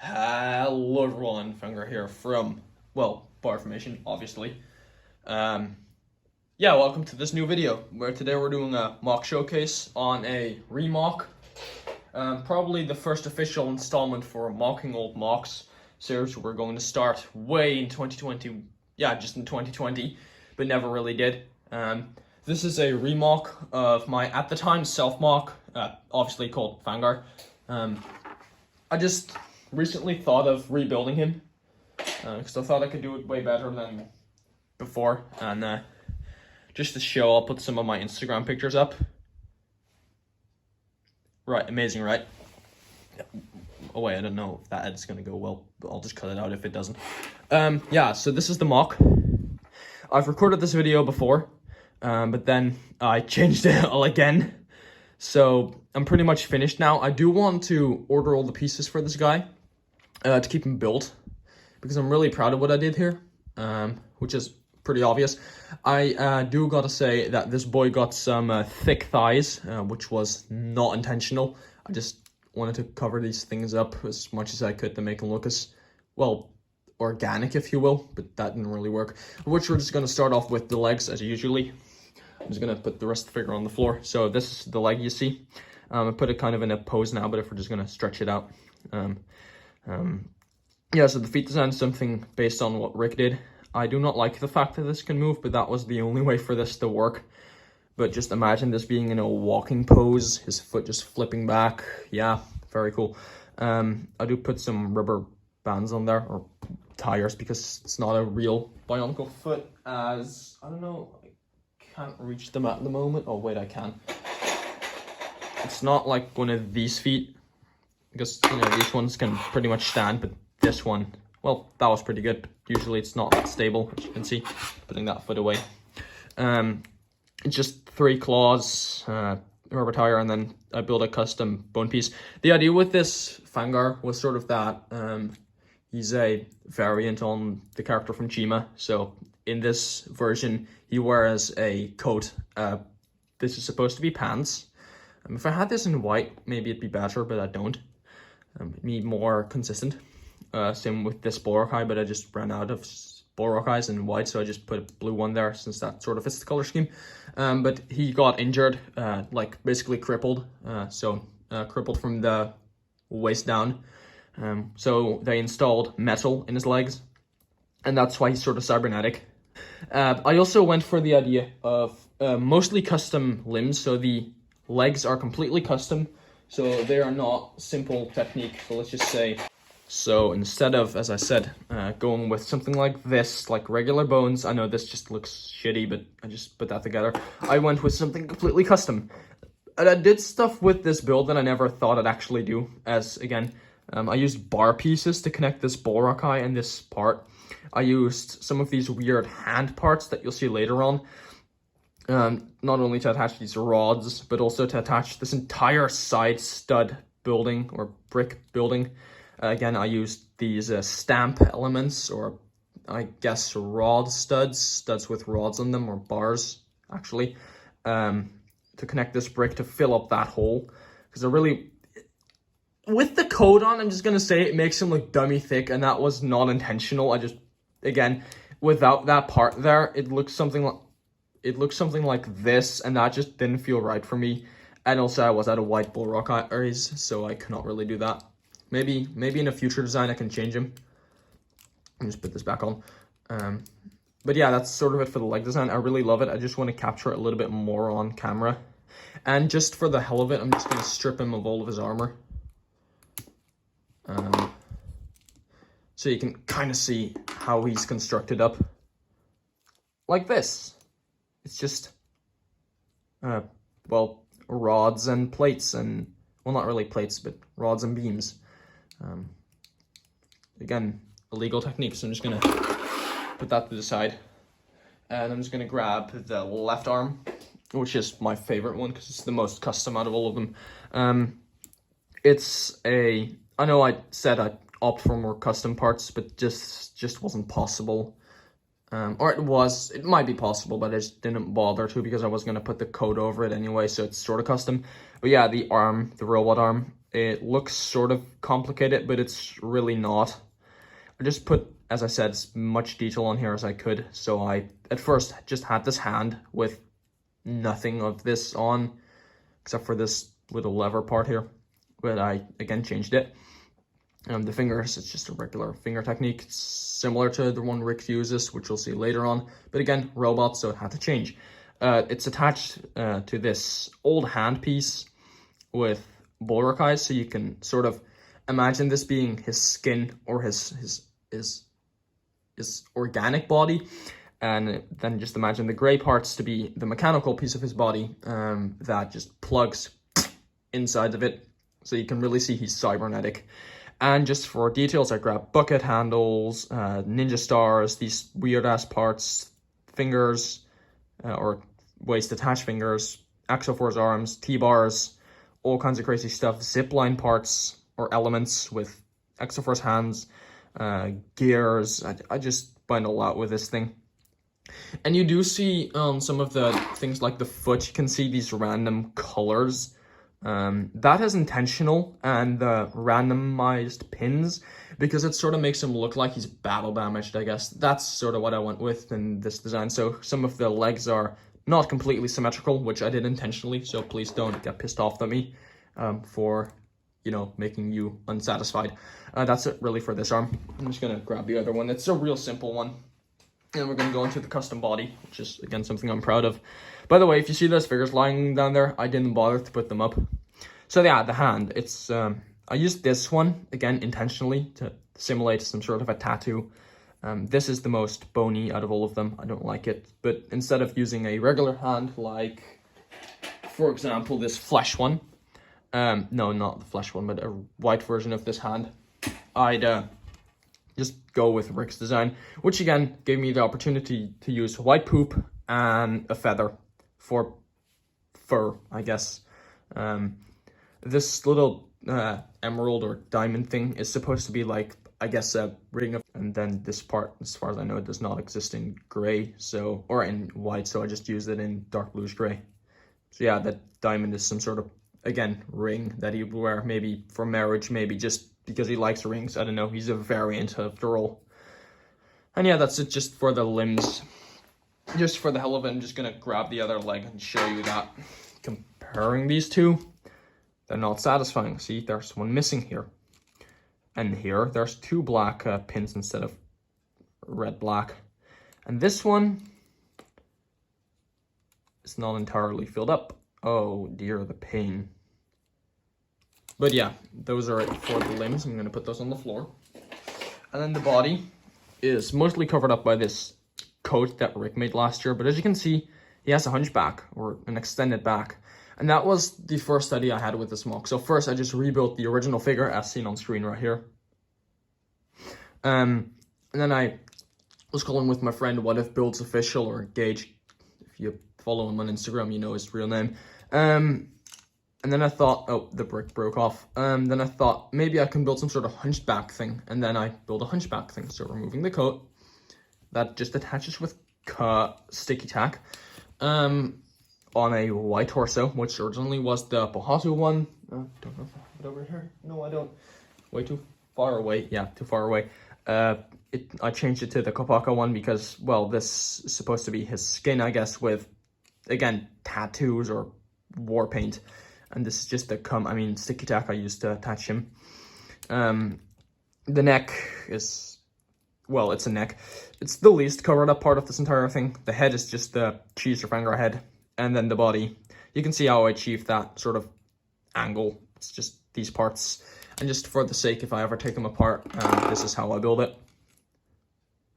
Hello everyone, Fangar here from, Bar Formation, obviously. Welcome to this new video, where today we're doing a mock showcase on a remock. Probably the first official installment for Mocking Old Mocs series. We're going to start way in 2020, just in 2020, but never really did. This is a remock of my, at the time, self-mock, obviously called Fangar. I just recently thought of rebuilding him because I thought I could do it way better than before, and just to show, I'll put some of my Instagram pictures up. Right, amazing, right? Oh wait, I don't know if that edit's gonna go well, but I'll just cut it out if it doesn't. So this is the mock. I've recorded this video before, but then I changed it all again. So I'm pretty much finished now. I do want to order all the pieces for this guy to keep him built, because I'm really proud of what I did here, which is pretty obvious. I do gotta say that this boy got some thick thighs, which was not intentional. I just wanted to cover these things up as much as I could to make them look as, well, organic, if you will, but that didn't really work. Which we're just gonna start off with the legs, as usually. I'm just gonna put the rest of the figure on the floor. So this is the leg you see. I put it kind of in a pose now, but if we're just gonna stretch it out. So the feet design is something based on what Rick did. I do not like the fact that this can move, but that was the only way for this to work. But just imagine this being in a walking pose, his foot just flipping back. Yeah, very cool. I do put some rubber bands on there, or tires, because it's not a real bionicle foot, as, I don't know, I can't reach them at the moment. Oh wait, I can. It's not like one of these feet, because, these ones can pretty much stand, but this one, well, that was pretty good. Usually it's not that stable, as you can see, putting that foot away. It's just 3 claws, rubber tire, and then I built a custom bone piece. The idea with this Fangar was sort of that he's a variant on the character from Chima. So in this version, he wears a coat. This is supposed to be pants. If I had this in white, maybe it'd be better, but I don't. Need more consistent. Same with this Borok, but I just ran out of Borok eyes in white, so I just put a blue one there, since that sort of fits the color scheme. But he got injured, like basically crippled, crippled from the waist down. So they installed metal in his legs, and that's why he's sort of cybernetic. I also went for the idea of mostly custom limbs, so the legs are completely custom, so they are not simple technique. So let's just say, so instead of, as I said, going with something like this, like regular bones, I know this just looks shitty, but I just put that together. I went with something completely custom. And I did stuff with this build that I never thought I'd actually do, as, again, I used bar pieces to connect this Borok eye and this part. I used some of these weird hand parts that you'll see later on. Not only to attach these rods, but also to attach this entire side stud building, or brick building. Again, I used these stamp elements, or I guess studs with rods on them, or bars, actually, to connect this brick to fill up that hole. Because I really, with the coat on, I'm just going to say it makes him look dummy thick, and that was not intentional. I just, again, without that part there, it looks something like this, and that just didn't feel right for me. And also I was out of white Borok eyes, so I cannot really do that. Maybe in a future design I can change him. I'll just put this back on. But yeah, that's sort of it for the leg design. I really love it. I just want to capture it a little bit more on camera. And just for the hell of it, I'm just going to strip him of all of his armor. So you can kind of see how he's constructed up. Like this. It's just, rods and plates, and, well, not really plates, but rods and beams. Again, illegal technique, so I'm just going to put that to the side. And I'm just going to grab the left arm, which is my favorite one, because it's the most custom out of all of them. I know I said I'd opt for more custom parts, but just wasn't possible. Or it might be possible, but I just didn't bother to, because I was going to put the coat over it anyway, so it's sort of custom. But yeah, the robot arm, It looks sort of complicated, but it's really not. I just put, as I said, as much detail on here as I could. So I, at first, just had this hand with nothing of this on, except for this little lever part here. But I, again, changed it. The fingers, it's just a regular finger technique. It's similar to the one Rick uses, which we'll see later on. But again, robot, so it had to change. It's attached to this old handpiece with bulwark eyes, so you can sort of imagine this being his skin or his organic body, and then just imagine the gray parts to be the mechanical piece of his body that just plugs inside of it, so you can really see he's cybernetic. And just for details, I grabbed bucket handles, ninja stars, these weird ass parts, fingers or ways to attach fingers, Axofor's arms, T-bars, all kinds of crazy stuff, zipline parts or elements with Axofor's hands, gears. I just find a lot with this thing. And you do see some of the things like the foot, you can see these random colors. That is intentional, and the randomized pins, because it sort of makes him look like he's battle damaged, I guess. That's sort of what I went with in this design. So some of the legs are not completely symmetrical, which I did intentionally, so please don't get pissed off at me for, you know, making you unsatisfied. That's it really for this arm. I'm just gonna grab the other one. It's a real simple one. And we're gonna go into the custom body, which is, again, something I'm proud of. By the way, if you see those figures lying down there, I didn't bother to put them up. So yeah, the hand, it's, I used this one, again, intentionally to simulate some sort of a tattoo. This is the most bony out of all of them. I don't like it. But instead of using a regular hand, like, for example, this flesh one, no, not the flesh one, but a white version of this hand, I'd just go with Rick's design, which again gave me the opportunity to use white poop and a feather for fur, I guess. This little emerald or diamond thing is supposed to be like, I guess, a ring of, and then this part, as far as I know, it does not exist in gray, so, or in white, so I just used it in dark bluish gray. So yeah, that diamond is some sort of, again, ring that he would wear, maybe for marriage, maybe just because he likes rings. I don't know, he's a variant after all. And yeah, that's it just for the limbs. Just for the hell of it, I'm just gonna grab the other leg and show you that. Comparing these two, they're not satisfying. See, there's one missing here. And here, there's two black pins instead of red-black. And this one is not entirely filled up. Oh dear, the pain. But yeah, those are it for the limbs. I'm going to put those on the floor. And then the body is mostly covered up by this coat that Rick made last year. But as you can see, he has a hunchback, or an extended back. And that was the first study I had with this mock. So first, I just rebuilt the original figure as seen on screen right here. And then I was calling with my friend What If Builds Official, or Gage. If you follow him on Instagram, you know his real name. And then I thought, oh, the brick broke off. Then I thought maybe I can build some sort of hunchback thing. And then I built a hunchback thing. So removing the coat, that just attaches with sticky tack on a white torso, which originally was the Pohatu one. Don't know if I have it over here. No, I don't. Way too far away. Yeah, too far away. I changed it to the Kopaka one because, well, this is supposed to be his skin, I guess, with, again, tattoos or war paint. And this is just the sticky tack I used to attach him. The neck is, well, it's a neck. It's the least covered up part of this entire thing. The head is just the cheese or Fangar head. And then the body, you can see how I achieved that sort of angle. It's just these parts. And just for the sake, if I ever take them apart, this is how I build it.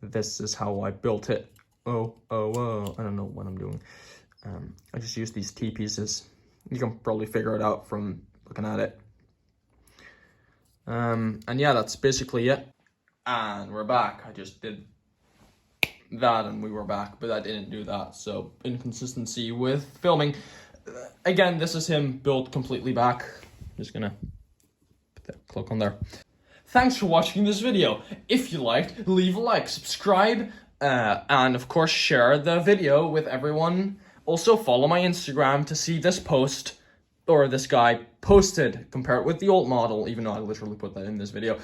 This is how I built it. Oh, I don't know what I'm doing. I just use these T-pieces. You can probably figure it out from looking at it. And yeah, that's basically it. And we're back. I just did that and we were back, but I didn't do that. So inconsistency with filming. Again, this is him built completely back. Just gonna put that cloak on there. Thanks for watching this video. If you liked, leave a like, subscribe, and of course share the video with everyone. Also follow my Instagram to see this post or this guy posted, compare it with the old model, even though I literally put that in this video,